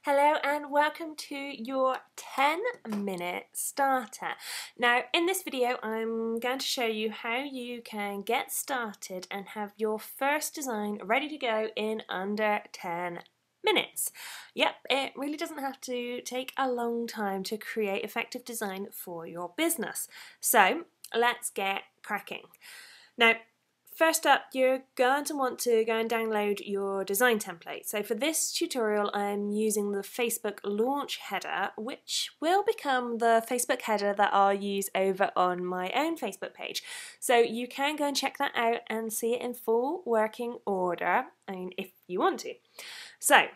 Hello and welcome to your 10-minute starter. Now in this video I'm going to show you how you can get started and have your first design ready to go in under 10 minutes. Yep, it really doesn't have to take a long time to create effective design for your business. So let's get cracking. Now first up, you're going to want to go and download your design template. So for this tutorial, I'm using the Facebook launch header, which will become the Facebook header that I'll use over on my own Facebook page. So you can go and check that out and see it in full working order, if you want to. So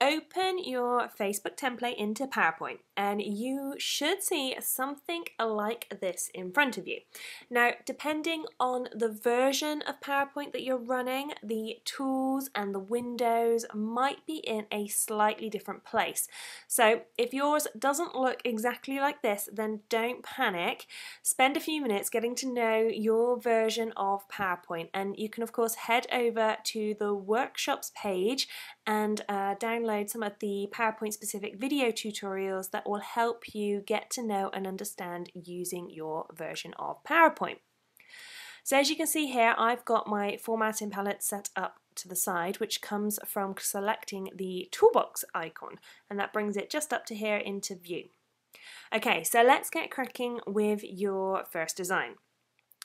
open your Facebook template into PowerPoint and you should see something like this in front of you. Now, depending on the version of PowerPoint that you're running, the tools and the windows might be in a slightly different place. So if yours doesn't look exactly like this, then don't panic. Spend a few minutes getting to know your version of PowerPoint, and you can of course head over to the workshops page and download some of the PowerPoint specific video tutorials that will help you get to know and understand using your version of PowerPoint. So as you can see here, I've got my formatting palette set up to the side, which comes from selecting the toolbox icon, and that brings it just up to here into view. Okay, so let's get cracking with your first design.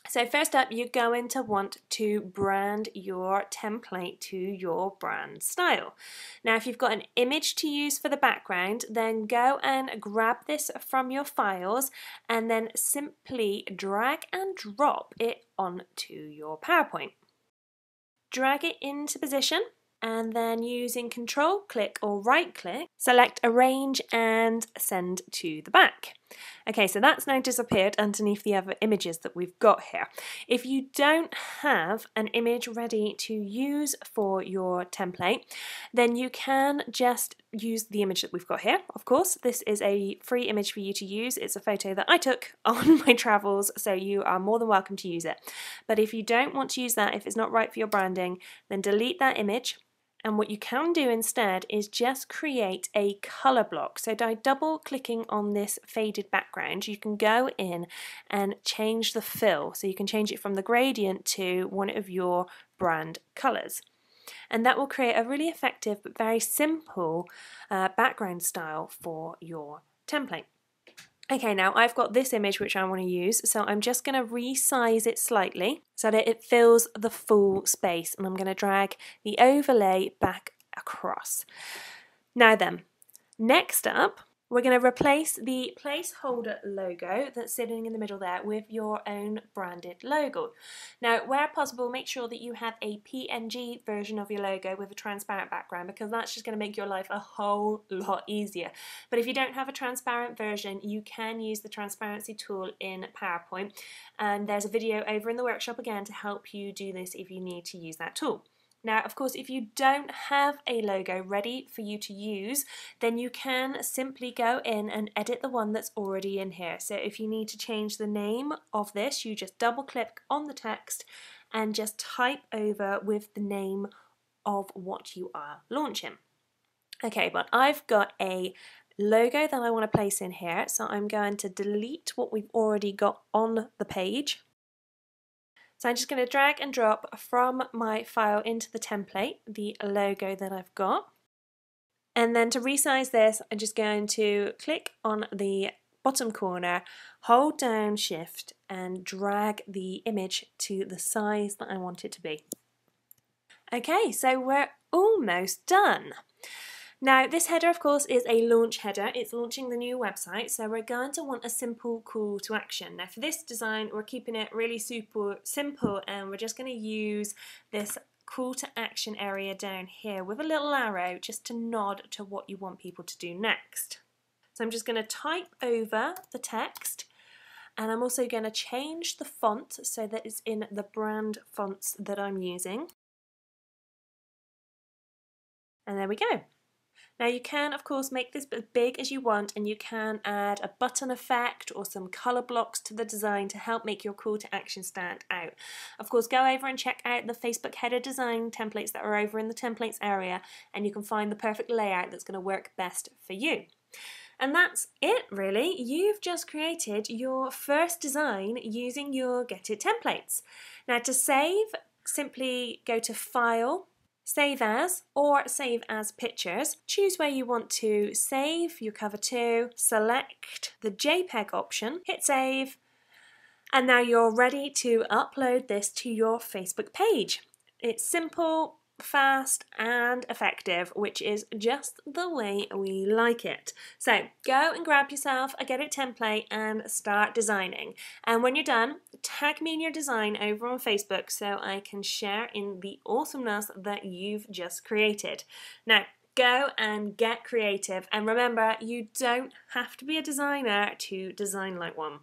So first up, you're going to want to brand your template to your brand style. Now if you've got an image to use for the background, then go and grab this from your files and then simply drag and drop it onto your PowerPoint. Drag it into position and then using Control click or right click, select Arrange and Send to the back. Okay, so that's now disappeared underneath the other images that we've got here. If you don't have an image ready to use for your template, then you can just use the image that we've got here. Of course, this is a free image for you to use. It's a photo that I took on my travels, so you are more than welcome to use it. But if you don't want to use that, if it's not right for your branding, then delete that image. And what you can do instead is just create a color block. So by double clicking on this faded background, you can go in and change the fill. So you can change it from the gradient to one of your brand colors. And that will create a really effective but very simple background style for your template. Okay, now I've got this image which I want to use, so I'm just going to resize it slightly so that it fills the full space, and I'm going to drag the overlay back across. Now then, next up, we're going to replace the placeholder logo that's sitting in the middle there with your own branded logo. Now, where possible, make sure that you have a PNG version of your logo with a transparent background, because that's just going to make your life a whole lot easier. But if you don't have a transparent version, you can use the transparency tool in PowerPoint, and there's a video over in the workshop again to help you do this if you need to use that tool. Now, of course, if you don't have a logo ready for you to use, then you can simply go in and edit the one that's already in here. So if you need to change the name of this, you just double click on the text and just type over with the name of what you are launching. Okay, but I've got a logo that I want to place in here, so I'm going to delete what we've already got on the page. So I'm just going to drag and drop from my file into the template the logo that I've got. And then to resize this, I'm just going to click on the bottom corner, hold down Shift and drag the image to the size that I want it to be. Okay, so we're almost done. Now this header of course is a launch header, it's launching the new website, so we're going to want a simple call to action. Now for this design we're keeping it really super simple, and we're just going to use this call to action area down here with a little arrow just to nod to what you want people to do next. So I'm just going to type over the text, and I'm also going to change the font so that it's in the brand fonts that I'm using. And there we go. Now you can of course make this as big as you want, and you can add a button effect or some colour blocks to the design to help make your call to action stand out. Of course, go over and check out the Facebook header design templates that are over in the templates area, and you can find the perfect layout that's going to work best for you. And that's it really. You've just created your first design using your Get It templates. Now to save, simply go to File, Save As, or Save As Pictures. Choose where you want to save your cover to, select the JPEG option, hit save, and now you're ready to upload this to your Facebook page. It's simple, fast and effective, which is just the way we like it. So go and grab yourself a Get It template and start designing. And when you're done, tag me in your design over on Facebook so I can share in the awesomeness that you've just created. Now, go and get creative, and remember, you don't have to be a designer to design like one.